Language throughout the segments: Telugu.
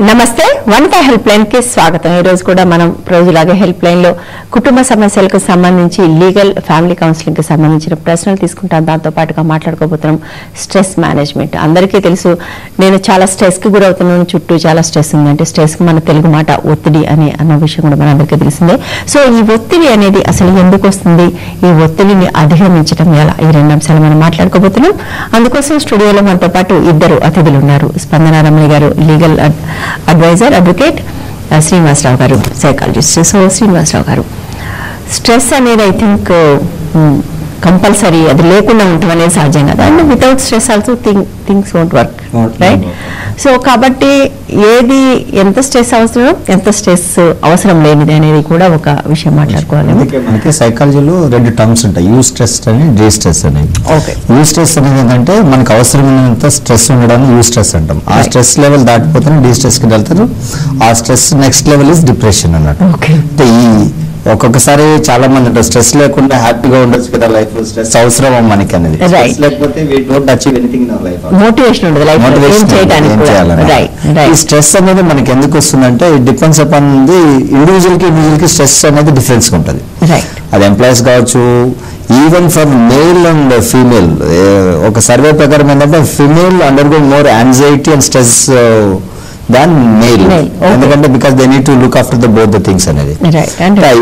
నమస్తే వనిత హెల్ప్ లైన్ కి స్వాగతం. ఈ రోజు కూడా మనం రోజులాగే హెల్ప్ లైన్ లో కుటుంబ సమస్యలకు సంబంధించి లీగల్ ఫ్యామిలీ కౌన్సిలింగ్ కి సంబంధించిన ప్రశ్నలు తీసుకుంటాం. దాంతో పాటుగా మాట్లాడుకోబోతున్నాం స్ట్రెస్ మేనేజ్మెంట్. అందరికీ తెలుసు, నేను చాలా స్ట్రెస్ కి గురవుతున్నాను, చుట్టూ చాలా స్ట్రెస్ ఉంది. అంటే స్ట్రెస్ కి మన తెలుగు మాట ఒత్తిడి అన్న విషయం కూడా మనందరికీ తెలిసిందే. సో ఈ ఒత్తిడి అనేది అసలు ఎందుకు వస్తుంది, ఈ ఒత్తిడిని అధిగమించడం ఎలా, ఈ రెండు అంశాలు మనం మాట్లాడుకోబోతున్నాం. అందుకోసం స్టూడియోలో మనతో పాటు ఇద్దరు అతిథులు ఉన్నారు. స్పందన రమణి గారు లీగల్ అడ్వైజర్, అడ్వకేట్, శ్రీనివాసరావు గారు సైకాలజిస్ట్. సో శ్రీనివాసరావు గారు, స్ట్రెస్ అనేది ఐ థింక్ కంపల్సరీ, అది లేకుండా ఉండటం అనేది సాధ్యం కదా. And without stress also things won't work, right? So కాబట్టి ఏది ఎంత స్ట్రెస్ అవసరం, ఎంత స్ట్రెస్ అవసరం లేనిది అనేది కూడా ఒక విషయం మాట్లాడుకోవాలి. మనకి సైకాలజీలో రెండు టర్మ్స్ ఉంటాయి, యూ స్ట్రెస్ అని, డి స్ట్రెస్ అని. యూ స్ట్రెస్ అనేది ఏంటంటే మనకు అవసరమైనంత స్ట్రెస్ ఉండడాన్ని యూ స్ట్రెస్ అంటాం. ఆ స్ట్రెస్ లెవెల్ దాటిపోతే డి స్ట్రెస్ కి వెళ్తారు. ఆ stress next level is depression అన్నట్టు. అంటే ఈ ఒక్కొక్కసారి చాలా మంది ఉంటారు, స్ట్రెస్ లేకుండా హ్యాపీగా ఉండొచ్చు కదా లైఫ్, స్ట్రెస్ అవసరమా మనకి అనేది. స్ట్రెస్ లేకపోతే we don't achieve anything in our life. Motivation ఉండదు లైఫ్ లో ఏం చేయడానికి. ఈ స్ట్రెస్ అనేది మనకి ఎందుకు వస్తుందంటే it depends upon the individual కి స్ట్రెస్ అనేది డిఫరెన్స్ ఉంటుంది. అది ఎంప్లాయీస్ కావచ్చు, even for male and female. ఒక సర్వే ప్రకారం ఏంటంటే female undergo more anxiety and stress than male. ఎందుకంటే because they need to look after the both the things అనేది.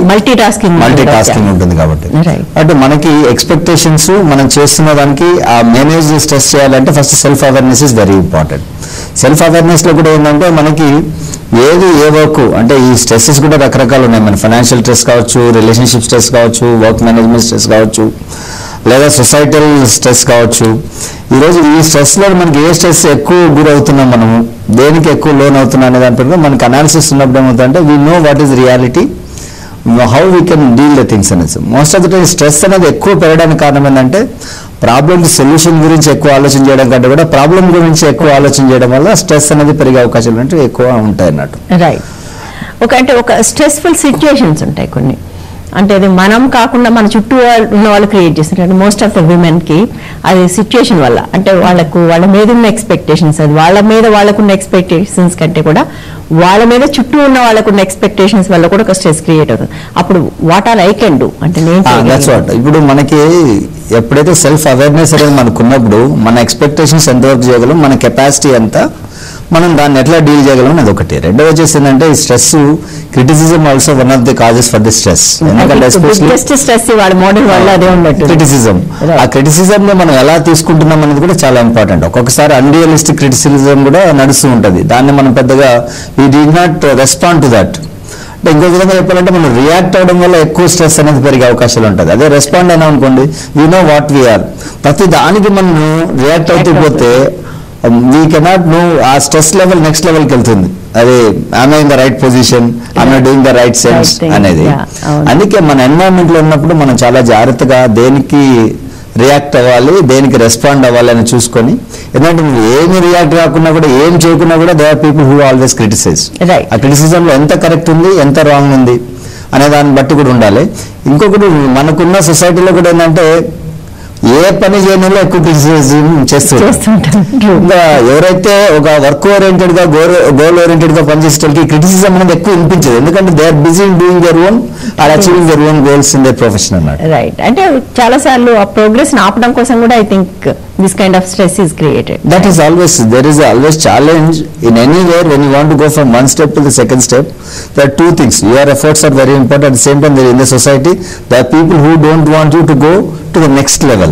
మల్టీ టాస్కింగ్ ఉంటుంది కాబట్టి. అంటే మనకి ఎక్స్పెక్టేషన్స్ మనం చేస్తున్న దానికి ఆ మేనేజ్ స్ట్రెస్ చేయాలంటే first self awareness is very important. Self awareness లో కూడా ఏంటంటే మనకి ఏది ఏ వర్క్, అంటే ఈ స్ట్రెస్సెస్ కూడా రకరకాలు ఉన్నాయి. మన ఫైనాన్షియల్ స్ట్రెస్ కావచ్చు, రిలేషన్షిప్ స్ట్రెస్ కావచ్చు, వర్క్ మేనేజ్మెంట్ స్ట్రెస్ కావచ్చు, లేదా సొసైటల్ స్ట్రెస్ కావచ్చు. ఈరోజు ఈ స్ట్రెస్ లో మనకి ఏ స్ట్రెస్ ఎక్కువ గురవుతున్నాం, మనము దేనికి ఎక్కువ లోన్ అవుతున్నాం అనే దానిపై మనకి అనాలిసిస్ ఉన్నప్పుడు ఏమవుతుందంటే we know what is reality, how we can deal the things అనేది. Most of the time stress అనేది ఎక్కువ పెరగడానికి కారణం ఏంటంటే ప్రాబ్లమ్ సొల్యూషన్ గురించి ఎక్కువ ఆలోచన చేయడం కంటే కూడా ప్రాబ్లం గురించి ఎక్కువ ఆలోచన చేయడం వల్ల స్ట్రెస్ అనేది పెరిగే అవకాశాలు అంటే ఎక్కువ ఉంటాయి అన్నట్టు. రైట్. ఒక స్ట్రెస్ఫుల్ సిచ్యుయేషన్స్ ఉంటాయి కొన్ని, అంటే అది మనం కాకుండా మన చుట్టూ ఉన్న వాళ్ళు క్రియేట్ చేస్తారు. మోస్ట్ ఆఫ్ ద విమెన్ కి అది సిచ్యుయేషన్ వల్ల, అంటే వాళ్ళ మీద ఉన్న ఎక్స్పెక్టేషన్స్, అది వాళ్ళకున్న ఎక్స్పెక్టేషన్స్ కంటే కూడా వాళ్ళ మీద చుట్టూ ఉన్న వాళ్ళకున్న ఎక్స్పెక్టేషన్స్ వల్ల కూడా ఒక స్ట్రెస్ క్రియేట్ అవుతుంది. అప్పుడు what are I can do అంటే ఇప్పుడు మనకి ఎప్పుడైతే సెల్ఫ్ అవేర్నెస్ అనేది మనకు ఉన్నప్పుడు మన ఎక్స్పెక్టేషన్స్ ఎంతవరకు చేయగలం, మన కెపాసిటీ ఎంత, మనం దాన్ని ఎట్లా డీల్ చేయగలం అనేది ఒకటి. రెండో వచ్చేసి ఏంటంటే ఈ stress, criticism also one of the causes for the stress. ఎందుకంటే క్రిటిసిజం, ఆ క్రిటిసిజం ని మనం ఎలా తీసుకుంటున్నాం అనేది కూడా చాలా ఇంపార్టెంట్. ఒక్కొక్కసారి అన్రియలిస్టిక్ క్రిటిసిజం కూడా నడుస్తూ ఉంటుంది, దాన్ని మనం పెద్దగా we did not respond to that. అంటే ఇంకో విధంగా చెప్పాలంటే మనం రియాక్ట్ అవడం వల్ల ఎక్కువ స్ట్రెస్ అనేది పెరిగే అవకాశాలు ఉంటుంది. అదే రెస్పాండ్ అయినా అనుకోండి, వీ నో వాట్ వీఆర్, ప్రతి దానికి మనం రియాక్ట్ అవుతూ పోతే వీ కెనాట్ నో, ఆ స్ట్రెస్ లెవెల్ నెక్స్ట్ లెవెల్కి వెళ్తుంది. అది I'm in the right position, I'm doing the right sense అనేది. అందుకే మన ఎన్వైరన్మెంట్ లో ఉన్నప్పుడు మనం చాలా జాగ్రత్తగా దేనికి రియాక్ట్ అవ్వాలి, దేనికి రెస్పాండ్ అవ్వాలి అని చూసుకొని. ఎందుకంటే నువ్వు ఏమి రియాక్ట్ కాకుండా కూడా ఏం చేయకుండా కూడా they are people who always criticize. ఆ క్రిటిసిజం లో ఎంత కరెక్ట్ ఉంది, ఎంత రాంగ్ ఉంది అనే దాన్ని బట్టి కూడా ఉండాలి. ఇంకొకటి మనకున్న సొసైటీలో కూడా ఏంటంటే ఏ పని చేయడంలో ఎక్కువ క్రిటిసిజం చేస్తుంటారు. ఇంకా ఎవరైతే ఒక వర్క్ ఓరియంటెడ్ గా, గోల్ ఓరియంటెడ్ గా పనిచేసేటోళ్ళకి క్రిటిసిజం అనేది ఎక్కువ వినిపించదు. ఎందుకంటే they are busy doing their own or achieving their own goals in their profession అన్నమాట. రైట్. అంటే చాలా సార్లు ఆ ప్రోగ్రెస్ ఆపడం కోసం కూడా I think this kind of stress is created. That is always, there is always challenge in anywhere when you want to go from one step to the second step. There are two things, your efforts are very important. At the same time, in the society there are people who don't want you to go to the next level.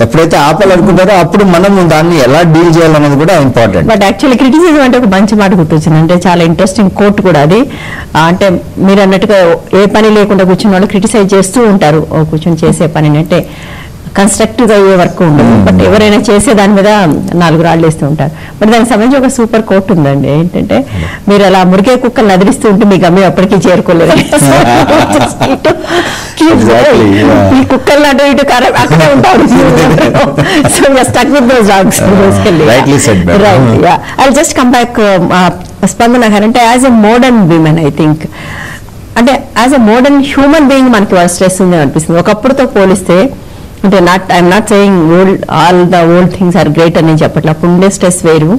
ఎప్పుడైతే ఆపాలనుకుంటారో అప్పుడు మనం దాన్ని ఎలా డీల్ చేయాలనేది కూడా ఇంపార్టెంట్. బట్ యాక్చువల్లీ క్రిటిసిజం అంటే ఒక మంచి మాట గుర్తొచ్చింది. అంటే చాలా ఇంట్రెస్టింగ్ కోట్ కూడా అది. అంటే మీరు అన్నట్టుగా ఏ పని లేకుండా కూర్చున్న వాళ్ళు క్రిటిసైజ్ చేస్తూ ఉంటారు, కూర్చొని చేసే పని అంటే కన్స్ట్రక్టివ్ గా అయ్యే వర్క్ ఉండదు. బట్ ఎవరైనా చేసే దాని మీద 4 రాళ్ళు వేస్తూ ఉంటారు. బట్ దానికి సంబంధించి ఒక సూపర్ కోట్ ఉందండి, ఏంటంటే మీరు అలా మురిగే కుక్కలు నదిలిస్తూ ఉంటే మీ గమ్యం అప్పటికీ చేరుకోలేదు. ఈ కుక్కలు అటు ఇటు అక్కడే ఉంటారు. I just come back Spandana garu. అంటే as a modern women I think, అంటే as a modern human being మనకి వాళ్ళ స్ట్రెస్ ఉంది అనిపిస్తుంది. ఒకప్పుడుతో పోలిస్తే, అంటే I'm not saying all the old things are great అని చెప్పట్లా, అప్పుడు ఉండే స్ట్రెస్ వేరు,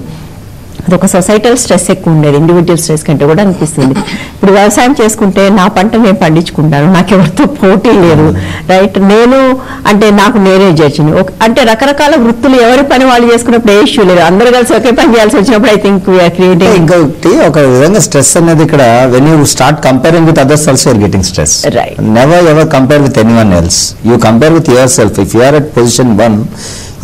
అదొక సొసైటల్ స్ట్రెస్ ఎక్కువ ఉండేది, ఇండివిజువల్ స్ట్రెస్ కంటే కూడా అనిపిస్తుంది. ఇప్పుడు వ్యవసాయం చేసుకుంటే నా పంట నేను పండించుకుంటాను, నాకు ఎవరితో పోటీ లేదు, రైట్? నేను అంటే నాకు నేనే జడ్జిని. అంటే రకరకాల వృత్తులు ఎవరి పని వాళ్ళు చేసుకున్నప్పుడు ఏ ఇష్యూ లేదు, అందరూ కలిసి ఒకే పని చేయాల్సి వచ్చినప్పుడు ఐ థింక్ వీఆర్ క్రియేటింగ్. ఇంకొకటి ఒక విధంగా స్ట్రెస్ అనేది ఇక్కడ when you start comparing with others also you're getting stress. Never ever compare with anyone else. You compare with yourself. If you are at position 1,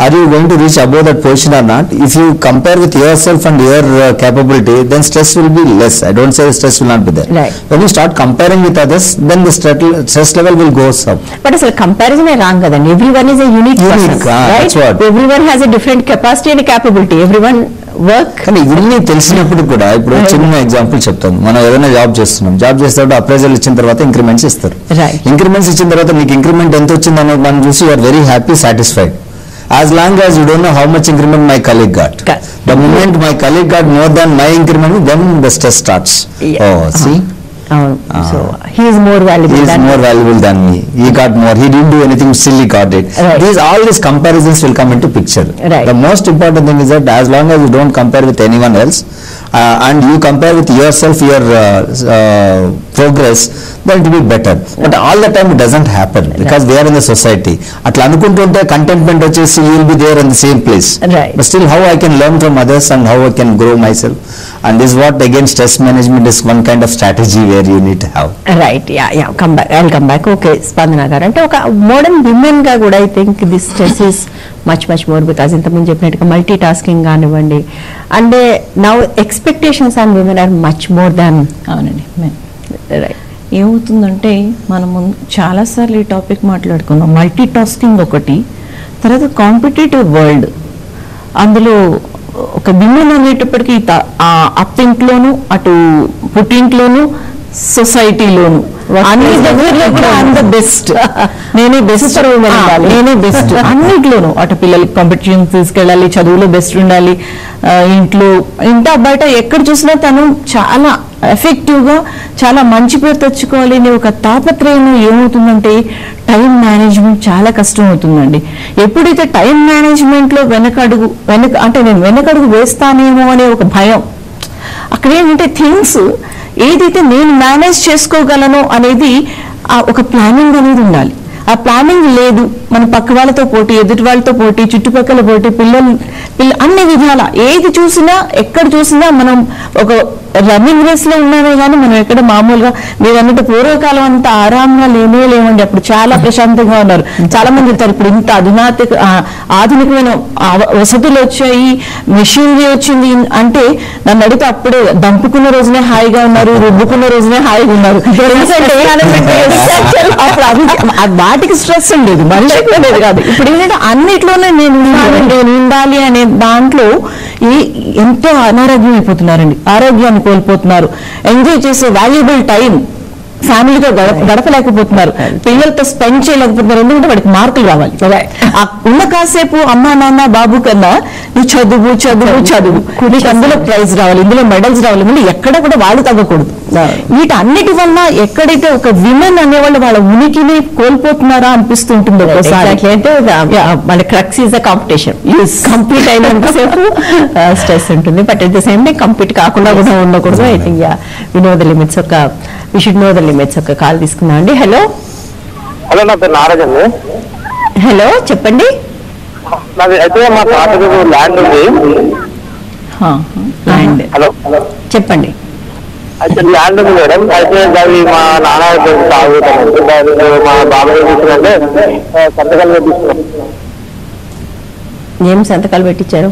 are you going to reach above that position or not? If you compare with yourself and your capability, then stress will be less. I don't say stress will not be there. Right. When you start comparing with others, then the stress level will go up. But అసలు కంపారిజన్ wrong కదండి. Everyone is a unique person, right? That's what. Everyone has a different capacity and capability. Everyone work. కానీ ఇవన్నీ తెలిసినప్పుడు కూడా ఇప్పుడు చిన్న ఎగ్జాంపుల్ చెప్తాను. మనం ఏదైనా జాబ్ చేస్తున్నాం, జాబ్ చేసేటప్పుడు అప్రైజల్ ఇచ్చిన తర్వాత ఇంక్రిమెంట్స్ ఇస్తారు. ఇంక్రిమెంట్స్ ఇచ్చిన తర్వాత నీకు ఇంక్రిమెంట్ ఎంత వచ్చిందని మనం చూసి you're very happy, satisfied. As long as you don't know how much increment my colleague got. The moment my colleague got more than my increment, then the stress starts. Yeah. Oh, see? So he is more valuable. He is more valuable than me. He got more. He didn't do anything, still he got it. Right. All these comparisons will come into picture. Right. The most important thing is that as long as you don't compare with anyone else, and you compare with yourself, your progress, then it will be better. But all the time it doesn't happen because we are in the society. Atla anukuntunte contentment vachesi you will be there in the same place. Right. But still how I can learn from others and how I can grow myself. And this is what again stress management is one kind of strategy where you need to have. Right. Yeah. Come back. I'll come back. Okay. Spandana garu ante oka modern women ga kuda I think this stress is much more because ఇంతకుముందు చెప్పినట్టుగా మల్టీ టాస్కింగ్ కానివ్వండి, అంటే now expectations on women are much more than. అవునండి. రైట్. ఏమవుతుందంటే మనము చాలాసార్లు ఈ టాపిక్ మాట్లాడుకున్నాం. మల్టీ టాస్కింగ్ ఒకటి, తర్వాత కాంపిటేటివ్ వరల్డ్. అందులో ఒక విమెన్ అనేటప్పటికీ అత్తింట్లోను, అటు పుట్టింట్లోను, సొసైటీలోను, అన్ని దగ్గరలో కూడా ఐఎమ్ ద బెస్ట్, నేనే బెస్ట్, నేనే బెస్ట్ అన్నిట్లోనూ. అటు పిల్లలకి కాంపిటీషన్ తీసుకెళ్ళాలి, చదువులో బెస్ట్ ఉండాలి, ఇంట్లో ఇంట బయట ఎక్కడ చూసినా తను చాలా ఎఫెక్టివ్గా చాలా మంచి పేరు తెచ్చుకోవాలి అనే ఒక తాపత్రయం ఏమవుతుందంటే టైం మేనేజ్మెంట్ చాలా కష్టం అవుతుందండి. ఎప్పుడైతే టైం మేనేజ్మెంట్లో నేను వెనకడుగు వేస్తానేమో అనే ఒక భయం, అక్కడ ఏంటంటే థింగ్స్ ఏదైతే నేను మేనేజ్ చేసుకోగలను అనేది ఒక ప్లానింగ్ అనేది ఉండాలి. ఆ ప్లానింగ్ లేదు. మన పక్క వాళ్ళతో పోటీ, ఎదుటి వాళ్ళతో పోటీ, చుట్టుపక్కల పోటీ, పిల్లలు అన్ని విధాల ఏది చూసినా ఎక్కడ చూసినా మనం ఒక రన్నింగ్ రేస్ లో ఉన్నామే కానీ మనం ఎక్కడ మామూలుగా మీరు అన్నట్టు పూర్వకాలం అంతా ఆరాంగా లేమండి. అప్పుడు చాలా ప్రశాంతంగా ఉన్నారు. చాలా మంది చెప్తారు ఇప్పుడు ఇంత ఆధునికమైన వసతులు వచ్చాయి, మెషినరీ వచ్చింది అంటే నన్ను అడిగితే అప్పుడే దంపుకున్న రోజునే హాయిగా ఉన్నారు, రుబ్బుకున్న రోజునే హాయిగా ఉన్నారు. వాటికి స్ట్రెస్ ఉండేది, మనిషికి లేదు కాదు. ఇప్పుడు ఏంటంటే అన్నిట్లోనే నేను ఉండాలి అనే దాంట్లో ఎంతో అనారోగ్యం అయిపోతున్నారండి. ఆరోగ్యాన్ని కోల్పోతున్నారు. ఎంజాయ్ చేసే వాల్యుబుల్ టైం ఫ్యామిలీతో గడపలేకపోతున్నారు, పిల్లలతో స్పెండ్ చేయలేకపోతున్నారు. ఎందుకంటే వాడికి మార్కులు రావాలి. ఉన్న కాసేపు అమ్మా నాన్న బాబు కన్నా నువ్వు చదువు నీకు అందులో ప్రైజ్ రావాలి, ఇందులో మెడల్స్ రావాలి, మళ్ళీ ఎక్కడ కూడా వాళ్ళు తగ్గకూడదు. వీటన్నిటి వల్ల ఎక్కడైతే ఒక విమెన్ అనేవాళ్ళు వాళ్ళ ఉనికిని కోల్పోతున్నారా అనిపిస్తుంటుంది ఒకసారి. అంటే మన crux is the competition. Complete అయినంతసేపు స్ట్రెస్ ఉంటుంది, but at the same time complete కాకుండా కూడా ఉండకూడదు. I think we know the limits. We should know the limits. ఒక కాల్ తీసుకుందాం అండి. హలో నా పేరు నారాజ్ అండి. హలో చెప్పండి. అయితే మా తాతకు ల్యాండ్ ఉంది. హలో చెప్పండి. అయితే ల్యాండ్ ఉంది మేడం. అయితే అది మా నాన్న తాగుతాను, మా బాబాయ్ తీసుకుంటే సంతకాలు పెట్టిస్తున్నాం. ఏం సంతకాలు పెట్టించారు?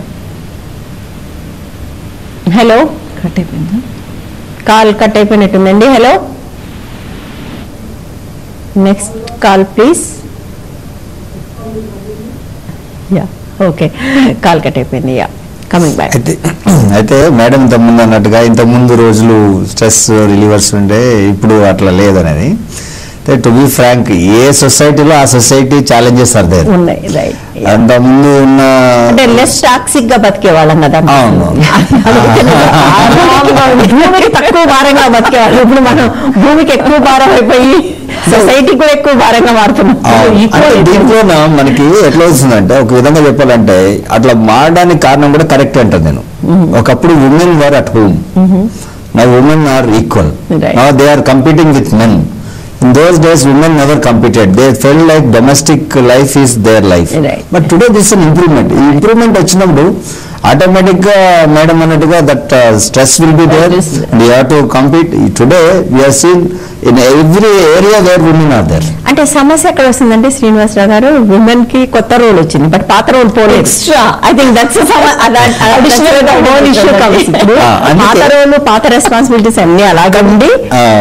హలో కట్ అయిపోయిందా? కాల్ కట్ అయిపోయినట్టుందండి. Hello next call please. Yeah okay, call cut అయిపోయింది. Yeah coming back. అయితే మేడం ఇంతకుముందు అన్నట్టుగా ఇంతకుముందు రోజులు స్ట్రెస్ రిలీవర్స్ ఉండే, ఇప్పుడు అట్లా లేదనేది. టు బి ఫ్రాంక్, ఏ సొసైటీలో ఆ సొసైటీ ఛాలెంజెస్ ఆర్ దేర్. అంత ముందు ఉన్న అంటే లెస్ టాక్సిక్ గా బతికే వాళ్ళం కదా. అవును, భూమికి తక్కువ భారంగా బతికేవాళ్ళు. ఇప్పుడు మనం భూమికి ఎక్కువ భారం అయిపోయి సొసైటీ కూడా ఎక్కువ భారంగా మారుతున్నాం. దీంట్లో మనకి ఎట్లా వస్తుందంటే ఒక విధంగా చెప్పాలంటే అట్లా మారడానికి కారణం కూడా కరెక్ట్ అంటాను నేను. ఒకప్పుడు women were at home. Now women are equal. Now they are competing with men. In those days women never competed. They felt like domestic life is their life. But today this is an improvement. Improvement వచ్చినప్పుడు ఆటోమేటిక్ గా మేడం అన్నట్టుగా that stress will be there. We have to compete. Today we have seen in every area where women are there. అంటే సమస్య ఎక్కడ వస్తుందంటే శ్రీనివాసరావు గారు, విమెన్ కి కొత్త రోల్ వచ్చింది బట్ పాత రోల్ పోలేదు. ఎక్స్ట్రా ఐ థింక్ దట్స్ పాత రోల్ పాత రెస్పాన్సిబిలిటీస్ అన్ని అలాగే ఉండి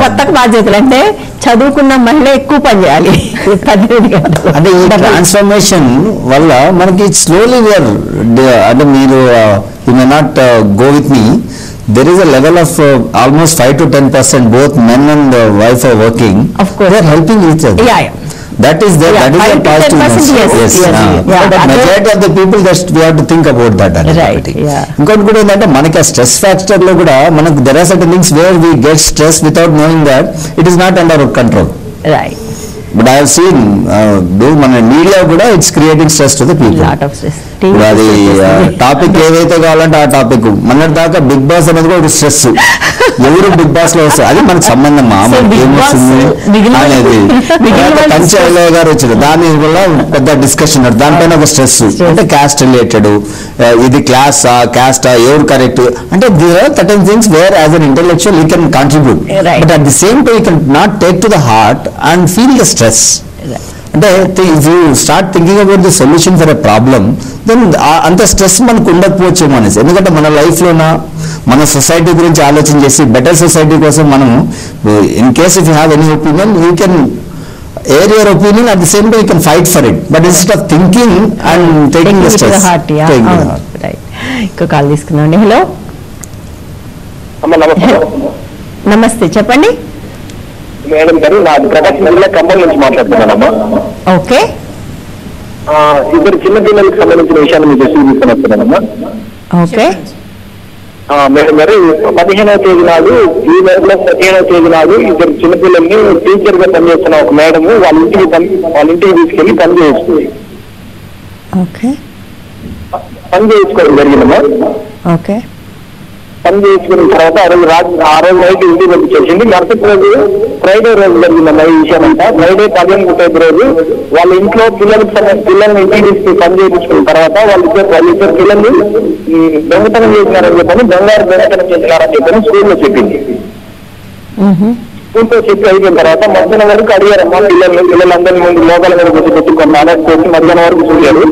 కొత్త బాధ్యతలు అంటే చదువుకున్న మహిళ ఎక్కువ పని చేయాలి. అంటే ఈ ట్రాన్స్ఫర్మేషన్ వల్ల మనకి స్లోలీ వేర్ అంటే మీరు you may not go with me. There is a level of almost 5 to 10% both men and wife are working. Of course. They are helping each other. Yeah. That is there. That is a positive. Yes. But majority of the people that we have to think about that. Right. ఇంకోటి కూడా ఏంటంటే మనకి ఆ స్ట్రెస్ ఫ్యాక్టర్ లో కూడా మనకు there are certain things where we get stress without knowing that it is not under our control. Right. But I have seen మన మీడియా కూడా it's creating stress to the people. అది టాపిక్ ఏదైతే కావాలంటే ఆ టాపిక్. మొన్నటి దాకా బిగ్ బాస్ అనేది కూడా ఒక స్ట్రెస్. ఎవరు బిగ్ బాస్ లో వస్తారు అది మనకు సంబంధం అనేది. పంచాయలో గారు వచ్చారు దాని వల్ల పెద్ద డిస్కషన్ దానిపైన ఒక స్ట్రెస్. అంటే క్యాస్ట్ రిలేటెడ్, ఇది క్లాసా క్యాస్టా ఎవరు కరెక్ట్ అంటే there are certain things where as an intellectual you can contribute, but at the same time you can not take to the heart and feel the stress. అంటే if you start thinking about the solution for a problem, then అంత స్ట్రెస్ మనకు ఉండకపోవచ్చేమో అనేసి. ఎందుకంటే మన లైఫ్లోన మన సొసైటీ గురించి ఆలోచన చేసి బెటర్ సొసైటీ కోసం మనం in case if you have any opinion you can air your opinion, at the same time you can fight for it. But instead of thinking and taking the stress. ఇంకో కాల్ తీసుకుందామండి. హలో, నమస్తే, చెప్పండి మేడం గారు. నా ప్రకాశం జిల్లా ఖమ్మం నుంచి మాట్లాడుతున్నానమ్మా. ఓకే. ఇద్దరు చిన్న పిల్లలకు సంబంధించిన విషయాలు మీకు తీసుకుని వస్తున్నానమ్మా. ఓకే మేడం గారు, 15వ తేదీ నాడు ఈ నెలలో 15వ తేదీ నాడు ఇద్దరు చిన్నపిల్లల్ని టీచర్ గా పనిచేస్తున్న ఒక మేడం వాళ్ళ ఇంటికి తీసుకెళ్లి పని చేస్తుంది. పని చేయించుకోవడం జరిగిందమ్మా. ఓకే. పని చేయించుకున్న తర్వాత ఆ రోజు నైట్ ఇంటికి పంపించేసింది. మరుసటి రోజు ఫ్రైడే రోజు జరిగిందమ్మా ఈ విషయం అంతా. ఫ్రైడే 15వ రోజు వాళ్ళ ఇంట్లో పిల్లల్ని ఇంటికి తీసుకుని పని చేయించుకున్న తర్వాత వాళ్ళిద్దరు పిల్లలు దొంగతనం చేసినారని చెప్పని దొంగతనం చేసినారని చెప్పని స్కూల్లో చెప్పింది. స్కూల్లో చెప్పి అయిపోయిన తర్వాత మధ్యాహ్నం వరకు అడిగారమ్మా పిల్లలందరినీ ముందు లోపల మీద కూర్చోబెట్టి కొన్ని అలర్ట్ చేసి మధ్యాహ్నం వరకు చూడారు.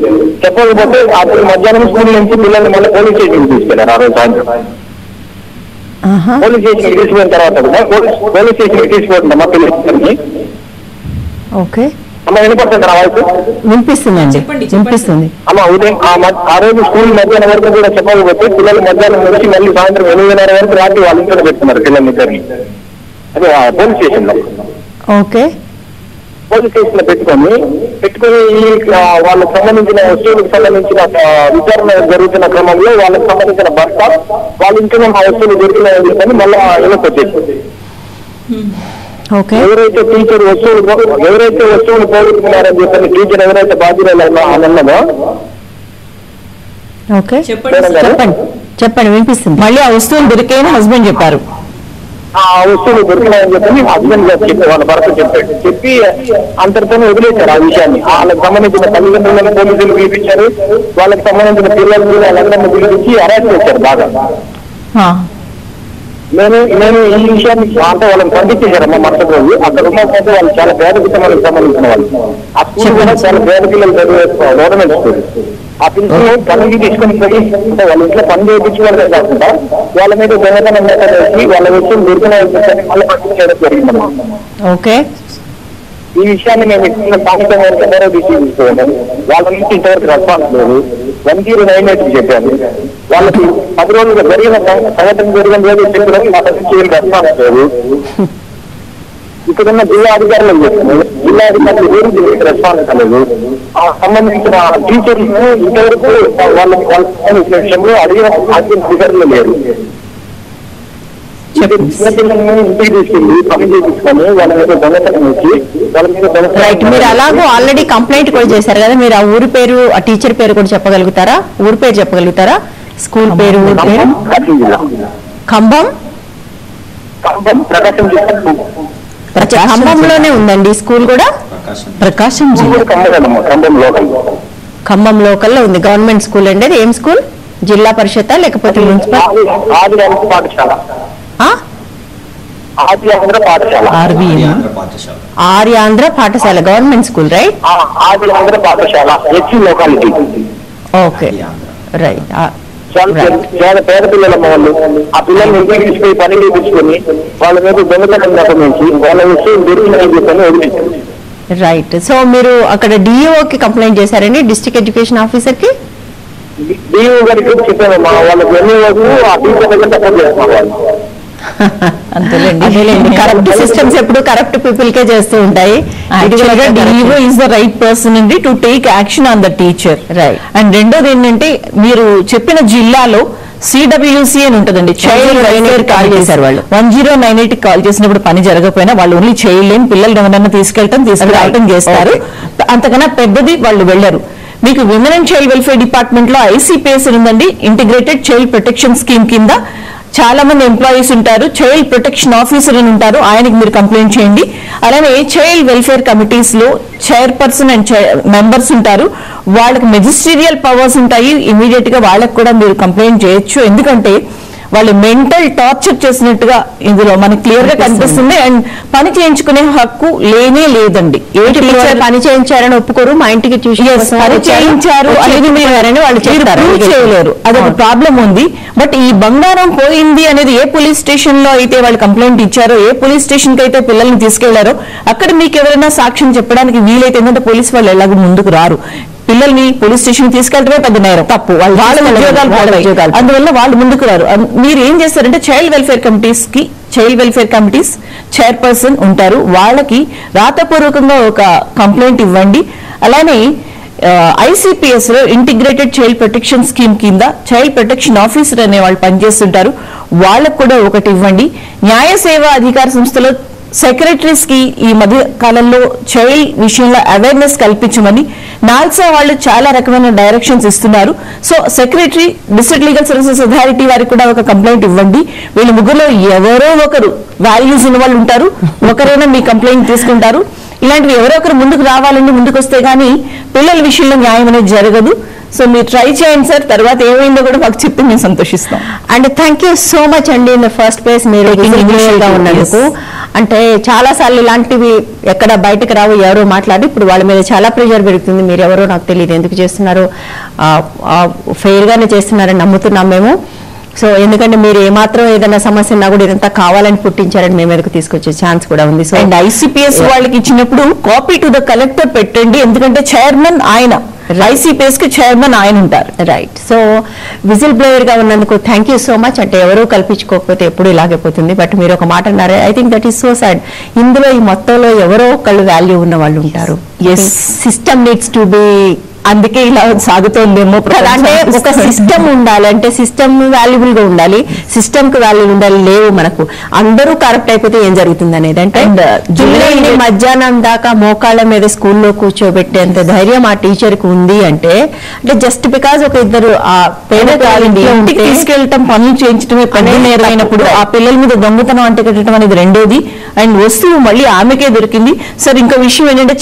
చెప్పకపోతే అప్పుడు మధ్యాహ్నం స్కూల్ నుంచి పిల్లల్ని మళ్ళీ పోలీస్ స్టేషన్కి తీసుకెళ్లారు. ఆ రోజు సాయంత్రం పోలీస్ స్టేషన్ తీసుకున్న తర్వాత పోలీస్ స్టేషన్ తీసుకుపోతుందమ్మా పిల్లలకి. ఓకే అమ్మ వినపడుతుంది నా వాయిస్? వినిపిస్తుందండి, వినిపిస్తుంది అమ్మ. ఉదయం ఆ రోజు స్కూల్ మధ్యాహ్నం వరకు కూడా చెప్పకపోతే పిల్లలు మధ్యాహ్నం నుంచి మళ్ళీ సాయంత్రం 8:30 వరకు రాత్రి వాళ్ళ ఇంట్లో పెట్టుకున్నారు పిల్లలిద్దరిని. అదే పోలీస్ స్టేషన్ లో. ఓకే. పోలీస్ స్టేషన్ లో పెట్టుకొని వాళ్ళకి సంబంధించిన వస్తువులకు సంబంధించిన విచారణ జరుగుతున్న క్రమంలో వాళ్ళకి సంబంధించిన భర్త వాళ్ళ ఇంట్లో ఆ వస్తువులు దొరికినాయని చెప్పని మళ్ళీ వెనక్కి వచ్చేసింది. ఎవరైతే వస్తువులు పోగొట్టుకున్నారని చెప్పని టీచర్ ఎవరైతే బాధ్యురాలు అన్నదో చెప్పండి వినిపిస్తుంది. మళ్ళీ ఆ వస్తువులు దొరికాయని హస్బెండ్ చెప్పారు. ఆ వస్తువులు దొరికినాయని చెప్పని హస్బెండ్ గారు చెప్పి వాళ్ళ భర్త చెప్పాడు. చెప్పి అంతటితోనే వదిలేశారు ఆ విషయాన్ని. వాళ్ళకి సంబంధించిన తల్లిదండ్రులను పోలీసులు పిలిపించారు. వాళ్ళకి సంబంధించిన పిల్లలు వాళ్ళందరినీ పిలిపించి అరెస్ట్ చేశారు బాగా. నేను ఈ విషయాన్ని అంటే వాళ్ళని పంపించేశారమ్మా మరుసటి రోజు. అక్కడ ఉన్నప్పుడు వాళ్ళు చాలా పేద కుటుంబాలకు సంబంధించిన వాళ్ళు. ఆ స్కూల్ కూడా చాలా పేద పిల్లలు చదివే గవర్నమెంట్ స్కూల్. ఆ పిల్లలు పనికి తీసుకొని పోయి అంటే వాళ్ళ ఇంట్లో పని చేయించుకోవడమే కాకుండా వాళ్ళ మీద దొంగతనం వేసి వాళ్ళ విషయం దొరికిన మళ్ళీ పంపించడం జరిగిందమ్మా. ఓకే. ఈ విషయాన్ని మేము ఇచ్చిన స్థానికంగా తీసుకోవాలి. వాళ్ళ నుంచి ఇంతవరకు రెస్పాన్స్ లేదు. 109 చెప్పాను. వాళ్ళకి 10 రోజులుగా జరిగిన సంఘటన జరిగిన రోజు చెప్పడానికి మా నుంచి ఏం రెస్పాన్స్ లేదు. ఇక్కడున్న జిల్లా అధికారులకు చెప్తున్నారు. జిల్లా అధికారులు గురించి రెస్పాన్స్ లేదు. ఆ సంబంధించిన టీచర్లు ఇంతవరకు వాళ్ళకి విషయంలో అడిగిన అధికారులు లేరు. మీరు అలాగూ ఆల్రెడీ కంప్లైంట్ కూడా చేశారు కదా, మీరు ఆ ఊరి పేరు ఆ టీచర్ పేరు కూడా చెప్పగలుగుతారా? ఊరి పేరు చెప్పగలుగుతారా? స్కూల్ పేరు ఖమ్మం. ఖమ్మంలోనే ఉందండి స్కూల్ కూడా. ప్రకాశం ఖమ్మం లోకల్లో ఉంది. గవర్నమెంట్ స్కూల్ అండి. అది ఏం స్కూల్? జిల్లా పరిషత్ లేకపోతే మున్సిపల్? ఆర్యాంధ్ర పాఠశాల government school, right? Okay, right. చాలా పేద పిల్లలమ్మ వాళ్ళు. ఆ పిల్లల్ని ఇంటికి తీసుకుని పని చేయించుకొని వాళ్ళ మీద దొంగతనం నుంచి వాళ్ళ విషయం దొరికిన వదిలించారు. రైట్. సో మీరు అక్కడ డిఈఓకి కంప్లైంట్ చేశారండి, డిస్ట్రిక్ట్ ఎడ్యుకేషన్ ఆఫీసర్ కి? డిఈఓ గారికి చెప్పామమ్మా. వాళ్ళకి ఎన్ఓకు ఆ టీచర్ దగ్గర సపోర్ట్ చేస్తున్నారు వాళ్ళు. అంతేలేండి, కరప్ట్ సిస్టమ్స్ ఎప్పుడు కరప్ట్ పీపుల్ కే చేస్తూ ఉంటాయి. DEO is the right person అండి to take action on the teacher, right. And రెండోది ఏంటంటే మీరు చెప్పిన జిల్లాలో సిడబ్ల్యూసి అని ఉంటుందండి, చైల్డ్ వెల్ఫేర్ కాల్ చేశారు వాళ్ళు. 1098 కాల్ చేసినప్పుడు పని జరగకపోయినా వాళ్ళు ఓన్లీ చైల్డ్ లైన్ పిల్లలు ఎవరైనా తీసుకురావటం చేస్తారు. అంతకన్నా పెద్దది వాళ్ళు వెళ్లరు. మీకు women and child welfare department లో ఐసీపీఎస్ ఉందండి, ఇంటిగ్రేటెడ్ చైల్డ్ ప్రొటెక్షన్ స్కీమ్ కింద. చాలా మంది ఎంప్లాయీస్ ఉంటారు, చైల్డ్ ప్రొటెక్షన్ ఆఫీసర్ అని ఉంటారు, ఆయనకి మీరు కంప్లైంట్ చేయండి. అలానే చైల్డ్ వెల్ఫేర్ కమిటీస్ లో చైర్పర్సన్ అండ్ మెంబర్స్ ఉంటారు, వాళ్ళకి మెజిస్టీరియల్ పవర్స్ ఉంటాయి. ఇమీడియట్ గా వాళ్ళకి కూడా మీరు కంప్లైంట్ చేయొచ్చు. ఎందుకంటే వాళ్ళు మెంటల్ టార్చర్ చేసినట్టుగా ఇందులో మనకి క్లియర్ గా కనిపిస్తుంది. అండ్ పని చేయించుకునే హక్కు లేనే లేదండి. పని చేయించారని ఒప్పుకోరు, మా ఇంటికి చూసి పని చేయించారు అనేది వాళ్ళు చేయలేరు, అదొక ప్రాబ్లం ఉంది. బట్ ఈ బంగారం పోయింది అనేది ఏ పోలీస్ స్టేషన్ లో అయితే వాళ్ళు కంప్లైంట్ ఇచ్చారో, ఏ పోలీస్ స్టేషన్ కి అయితే పిల్లల్ని తీసుకెళ్లారో అక్కడ మీకు ఎవరైనా సాక్ష్యం చెప్పడానికి వీలైతే, ఎందుకంటే పోలీసు వాళ్ళు ఎలాగో ముందుకు రారు. పిల్లల్ని పోలీస్ స్టేషన్ తీసుకెళ్తమే పెద్ద నేరం, తప్పు. వాళ్ళ ఉద్యోగాలు, అందువల్ల వాళ్ళు ముందుకు రారు. మీరు ఏం చేస్తారంటే చైల్డ్ వెల్ఫేర్ కమిటీస్ చైర్పర్సన్ ఉంటారు, వాళ్ళకి రాతపూర్వకంగా ఒక కంప్లైంట్ ఇవ్వండి. అలానే ఐసీపీఎస్ లో ఇంటిగ్రేటెడ్ చైల్డ్ ప్రొటెక్షన్ స్కీమ్ కింద చైల్డ్ ప్రొటెక్షన్ ఆఫీసర్ అనే వాళ్ళు పనిచేస్తుంటారు, వాళ్ళకు కూడా ఒకటి ఇవ్వండి. న్యాయ సేవా అధికార సంస్థలో సెక్రటరీస్ కి ఈ మధ్య కాలంలో చైల్డ్ విషయంలో అవేర్నెస్ కల్పించమని నాల్సా వాళ్ళు చాలా రకమైన డైరెక్షన్స్ ఇస్తున్నారు. So secretary, district legal services authority వారికి కూడా ఒక కంప్లైంట్ ఇవ్వండి. వీళ్ళ ముగ్గురులో ఎవరో ఒకరు వాల్యూస్ ఉన్న వాళ్ళు ఉంటారు, ఒకరైనా మీ కంప్లైంట్ తీసుకుంటారు. ఇలాంటివి ఎవరో ఒకరు ముందుకు రావాలండి, ముందుకు వస్తే గానీ పిల్లల విషయంలో న్యాయం అనేది జరగదు. సో మీరు ట్రై చేయండి సార్, తర్వాత ఏమైందో కూడా మాకు చెప్తే మేము సంతోషిస్తాం. And thank you so much అండి. ఇన్ ద ఫస్ట్ ప్లేస్ మీరు గా ఉన్నందుకు. అంటే చాలా సార్లు ఇలాంటివి ఎక్కడ బయటకు రావు, ఎవరో మాట్లాడి ఇప్పుడు వాళ్ళ మీద చాలా ప్రెషర్ పెరుగుతుంది. మీరు ఎవరో నాకు తెలియదు, ఎందుకు చేస్తున్నారు, ఫెయిర్ గానే చేస్తున్నారని నమ్ముతున్నాం మేము. సో ఎందుకంటే మీరు ఏమాత్రం ఏదైనా సమస్య ఉన్నా కూడా ఇదంతా కావాలని పుట్టించారని మేము ఎదుగు తీసుకొచ్చే ఛాన్స్ కూడా ఉంది. సో అండ్ ఐసీపీఎస్ వాళ్ళకి ఇచ్చినప్పుడు కాపీ టు ద కలెక్టర్ పెట్టండి, ఎందుకంటే చైర్మన్ ఆయన, ఐసీపీఎస్ కి చైర్మన్ ఆయన ఉంటారు, రైట్. సో విజిల్ బ్లోయర్ గా ఉన్నందుకు థ్యాంక్ యూ సో మచ్. అంటే ఎవరూ కల్పించుకోకపోతే ఎప్పుడు ఇలాగే పోతుంది. బట్ మీరు ఒక మాట అన్నారు, I think that is so sad. ఇందులో ఈ మొత్తంలో ఎవరో ఒకళ్ళు వాల్యూ ఉన్న వాళ్ళు ఉంటారు. సిస్టమ్ నీడ్స్ టు బి, అందుకే ఇలా సాగుతోందేమో. అంటే ఒక సిస్టమ్ ఉండాలి, అంటే సిస్టమ్ వాల్యుబుల్ గా ఉండాలి, సిస్టమ్ కి వాల్యూ ఉండాలి. లేవు మనకు, అందరూ కరప్ట్ అయిపోతే ఏం జరుగుతుంది అనేది. అంటే మధ్యాహ్నం దాకా మోకాళ్ళ మీద స్కూల్లో కూర్చోబెట్టేంత ధైర్యం ఆ టీచర్ కి ఉంది అంటే జస్ట్ బికాజ్ ఒక ఇద్దరు ఆ ఇంటికి తీసుకెళ్ళటం, పనులు చేయించడమే పని నేరమైనప్పుడు ఆ పిల్లల మీద దొంగతనం అంటే కట్టడం అనేది రెండోది. అండ్ వస్తువు మళ్ళీ ఆమెకే దొరికింది. సార్ ఇంకో విషయం ఏంటంటే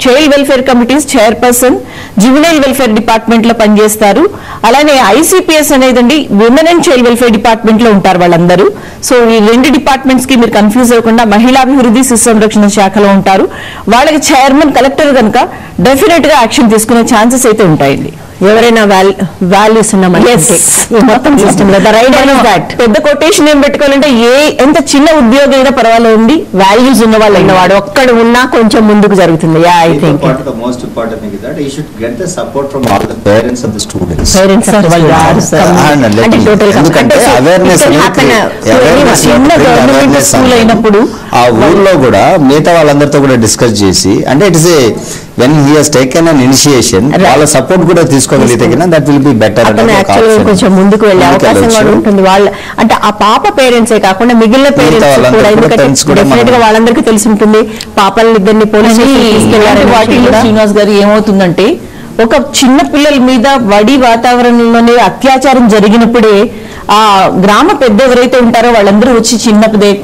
child welfare committees chairperson juvenile welfare department లో పనిచేస్తారు. అలానే ఐసీపీఎస్ అనేదండి women and child welfare department లో ఉంటారు వాళ్ళందరూ. సో ఈ రెండు డిపార్ట్మెంట్స్ కి మీరు కన్ఫ్యూజ్ అవ్వకుండా మహిళాభివృద్ధి శిశు సంరక్షణ శాఖలో ఉంటారు. వాళ్ళకి చైర్మన్ కలెక్టర్ కనుక డెఫినెట్ గా యాక్షన్ తీసుకునే ఛాన్సెస్ అయితే ఉంటాయండి. ఎవరైనా వాల్యూస్ ఉన్న మొత్తం సిస్టమ్ లో పెద్ద కొటేషన్ ఏం పెట్టుకోవాలంటే ఎంత చిన్న ఉద్యోగం అయినా పర్వాలేదు, వాల్యూస్ ఉన్న వాళ్ళు అయిన వాడు ఒక్కడ ఉన్నా కొంచెం ముందుకు జరుగుతుంది. I think the most important thing is that you should get the support from all the parents of the students. Parents are అంటే టోటల్ అవేర్నెస్ స్కూల్ అయినప్పుడు ఆ ఊర్లో కూడా మిగతా వాళ్ళందరితో కూడా డిస్కస్ చేసి, అంటే it is a when he has taken an initiation, వాళ్ళ సపోర్ట్ కూడా తీసుకోగలిగితే దట్ విల్ బి బెటర్. కొంచెం ముందుకు వెళ్ళే అవకాశం కూడా ఉంటుంది. వాళ్ళ అంటే ఆ పాప పేరెంట్సే కాకుండా మిగిలిన పేరెంట్స్ కూడా, ఎందుకంటే డెఫినెట్ గా వాళ్ళందరికీ తెలిసి ఉంటుంది పాపల్ని ఇద్దరిని పోలీసు తీసుకెళ్లారు. శ్రీనివాస్ గారు ఏమవుతుందంటే ఒక చిన్న పిల్లల మీద వడి వాతావరణంలోనే అత్యాచారం జరిగినప్పుడే ఆ గ్రామ పెద్ద ఎవరైతే ఉంటారో వాళ్ళందరూ వచ్చి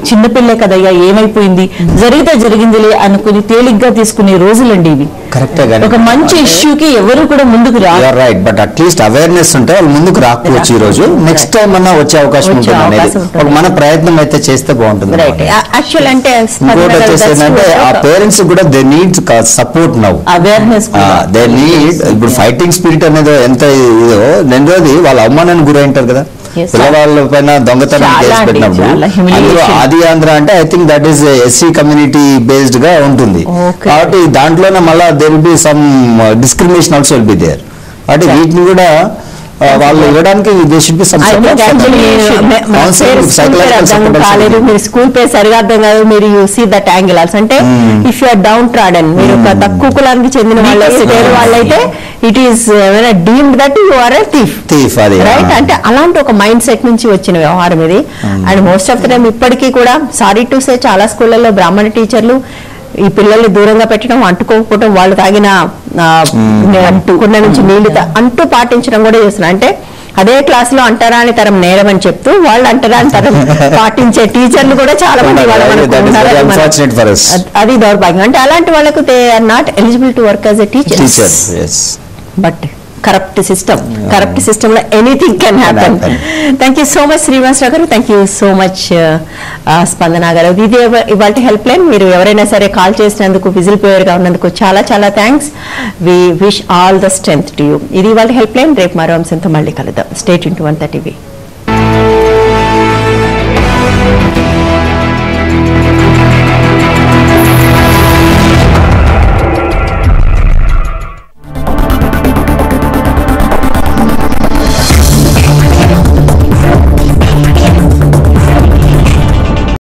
చిన్నపిల్లే కదయ్యా ఏమైపోయింది, జరిగితే జరిగిందిలే అనుకుని తేలిగ్గా తీసుకునే రోజులండి ఇవి. ఒక మంచి ఇష్యూకి ఎవరు కూడా ముందుకు రారు. రైట్, బట్ అట్లీస్ట్ అవేర్నెస్ ఉంటే వాళ్ళు ముందుకు రాకపోవచ్చు. ఈ రోజు నెక్స్ట్ టైం అన్నా వచ్చే అవకాశం ఉంటుంది అనేది ఒక మన ప్రయత్నం అయితే చేస్తే బాగుంటుంది. ఇంకోటి వచ్చేసి ఏంటంటే ఆ పేరెంట్స్ కూడా they need support now, awareness they need. ఇప్పుడు ఫైటింగ్ స్పిరిట్ అనేది ఎంత ఇదో, రెండోది వాళ్ళ అవమానానికి గురై ఉంటారు కదా పిల్లవాళ్ళ పైన దొంగతనం కేసు పెట్టినప్పుడు. అందులో ఆది ఆంధ్ర అంటే I think that is SC community based గా ఉంటుంది కాబట్టి దాంట్లోనే మళ్ళీ there will be some discrimination also will be there. కాబట్టి వీటిని కూడా వాళ్ళు ఇవ్వడానికి స్కూల్ పేరు సరిగా అర్థం కాదు, మీరు you see that angle also. అంటే ఇఫ్ యూఆర్ డౌన్ ట్రాడన్, మీరు ఒక తక్కువ కులానికి చెందిన వాళ్ళైతే it is deemed that you are a thief, right? అంటే అలాంటి ఒక మైండ్ సెట్ నుంచి వచ్చిన వ్యవహారం ఇది. And most of the time ఇప్పటికీ కూడా సారీ టు సే చాలా స్కూళ్ళల్లో బ్రాహ్మణ టీచర్లు ఈ పిల్లల్ని దూరంగా పెట్టడం, అంటుకోకపోవడం, వాళ్ళు తాగిన కుండ నుంచి నీళ్లు అంటూ పాటించడం కూడా చేస్తున్నారు. అంటే అదే క్లాస్ లో అంటరాని తరం నేరం అని చెప్తూ వాళ్ళు అంటరాని తరం పాటించే టీచర్లు కూడా చాలా మంది అది దౌర్భాగ్యం. అంటే అలాంటి వాళ్ళకు they are not eligible to work as a teacher. But corrupt system లో anything can happen. Thank you so much Srinivasarao garu, thank you so much స్పందన గారు. ఇది ఇవాళ హెల్ప్ లైన్. మీరు ఎవరైనా సరే కాల్ చేసినందుకు, విజిల్ ప్లేయర్ గా ఉన్నందుకు చాలా చాలా thanks. We wish all the strength to you. ఇది ఇవాళ హెల్ప్ లైన్. రేపు మరో అంశంతో మళ్ళీ కలుద్దాం. Stay tuned to 130 TV.